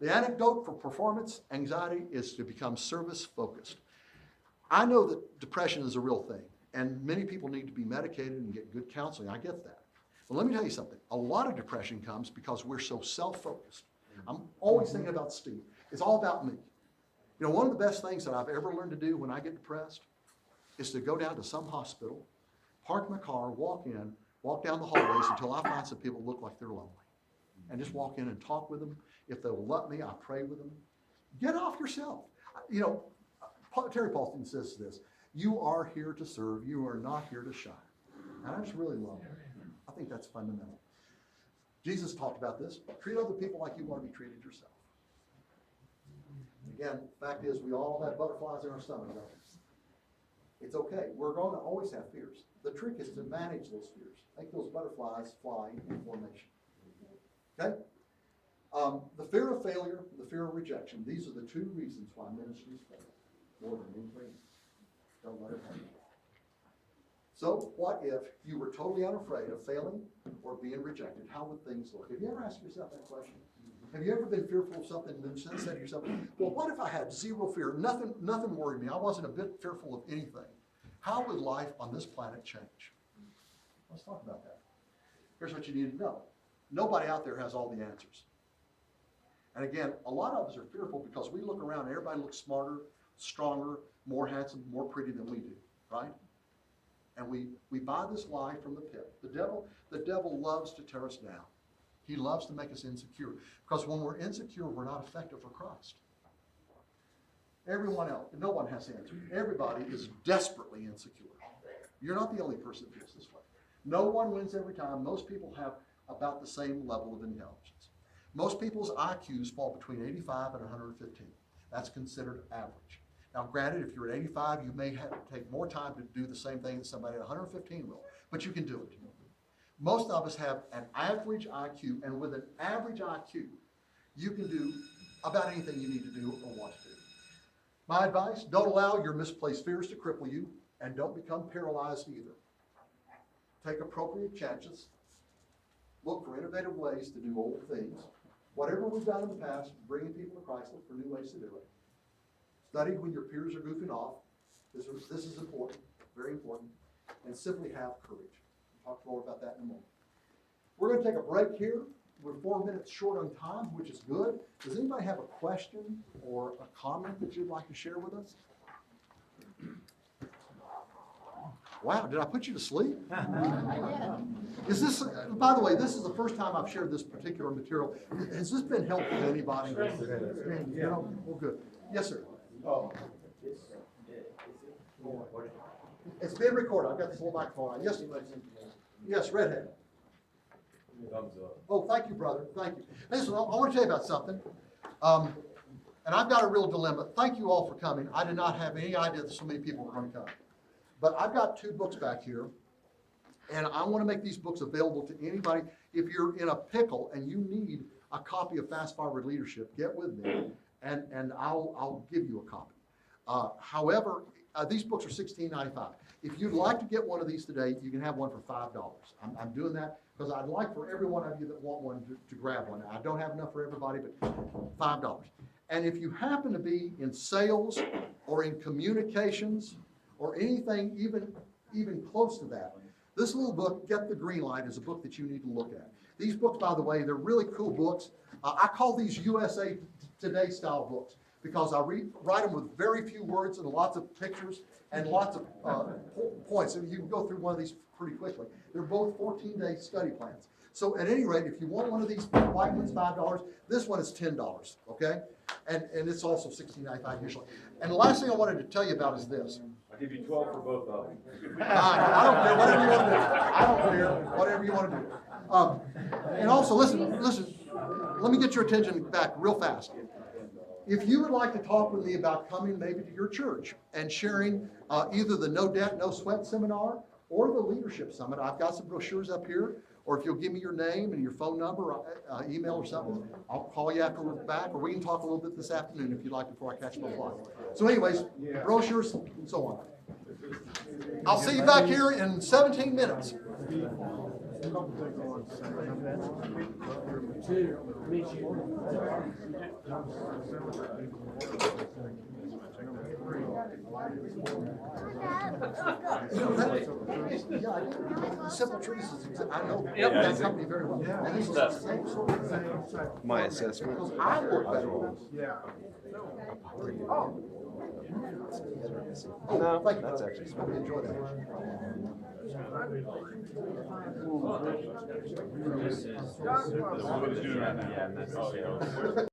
The antidote for performance anxiety is to become service-focused. I know that depression is a real thing, and many people need to be medicated and get good counseling. I get that. But let me tell you something. A lot of depression comes because we're so self-focused. I'm always thinking about Steve. It's all about me. You know, one of the best things that I've ever learned to do when I get depressed is to go down to some hospital, park my car, walk down the hallways until I find some people who look like they're lonely. And just walk in and talk with them. If they'll let me, I pray with them. Get off yourself. You know, Terry Paulson says this, you are here to serve, you are not here to shine. And I just really love that. I think that's fundamental. Jesus talked about this. Treat other people like you want to be treated yourself. Again, the fact is we all have butterflies in our stomach, don't we? It's okay. We're going to always have fears. The trick is to manage those fears. Make those butterflies fly in formation. Okay? The fear of failure, the fear of rejection, these are the 2 reasons why ministries fail. More than anything. Don't let it happen. So what if you were totally unafraid of failing or being rejected? How would things look? Have you ever asked yourself that question? Have you ever been fearful of something and then said to yourself, well, what if I had zero fear? Nothing worried me. I wasn't a bit fearful of anything. How would life on this planet change? Let's talk about that. Here's what you need to know. Nobody out there has all the answers. And again, a lot of us are fearful because we look around and everybody looks smarter, stronger, more handsome, more pretty than we do, right? And we buy this lie from the pit. The devil loves to tear us down. He loves to make us insecure. Because when we're insecure, we're not effective for Christ. Everyone else, no one has the answer. Everybody is desperately insecure. You're not the only person that feels this way. No one wins every time. Most people have about the same level of intelligence. Most people's IQs fall between 85 and 115. That's considered average. Now, granted, if you're at 85, you may have to take more time to do the same thing that somebody at 115 will, but you can do it. Most of us have an average IQ, and with an average IQ, you can do about anything you need to do or want to do. My advice, don't allow your misplaced fears to cripple you, and don't become paralyzed either. Take appropriate chances. Look for innovative ways to do old things. Whatever we've done in the past, bringing people to Christ, look for new ways to do it. Study when your peers are goofing off. This is important, very important. And simply have courage. We'll talk more about that in a moment. We're going to take a break here. We're 4 minutes short on time, which is good. Does anybody have a question or a comment that you'd like to share with us? Wow, did I put you to sleep? Is this, by the way, this is the first time I've shared this particular material. Has this been helpful to anybody? Yeah. Well, good. Yes, sir. It's been recorded. I've got this little microphone on. Yes, yes, redhead. Oh, thank you, brother. Thank you. Listen, I want to tell you about something. And I've got a real dilemma. Thank you all for coming. I did not have any idea that so many people were going to come. But I've got 2 books back here, and I want to make these books available to anybody. If you're in a pickle and you need a copy of Fast Forward Leadership, get with me, and I'll give you a copy. However, these books are $16.95. If you'd like to get one of these today, you can have one for $5. I'm doing that because I'd like for every one of you that want one to grab one. I don't have enough for everybody, but $5. And if you happen to be in sales or in communications or anything even close to that, this little book, Get the Green Light, is a book that you need to look at. These books, by the way, they're really cool books. I call these USA Today style books because I write them with very few words and lots of pictures and lots of points. And you can go through one of these pretty quickly. They're both 14-day study plans. So at any rate, if you want one of these white ones, $5, this one is $10, okay? And it's also $16.95 usually. And the last thing I wanted to tell you about is this. I'll give you 12 for both of them. I don't care, whatever you want to do. I don't care, whatever you want to do. And also, listen, let me get your attention back real fast. If you would like to talk with me about coming maybe to your church and sharing either the No Debt, No Sweat seminar or the Leadership Summit, I've got some brochures up here. Or if you'll give me your name and your phone number, email or something, I'll call you after we're back, or we can talk a little bit this afternoon if you'd like before I catch my flight. So anyways, brochures and so on. I'll see you back here in 17 minutes. Simple Trees is, I know that company very well. And this is the same sort of thing. My assessment. Because I work better. Oh, No, thank you. that's actually smart. Enjoy that. What are you doing right now?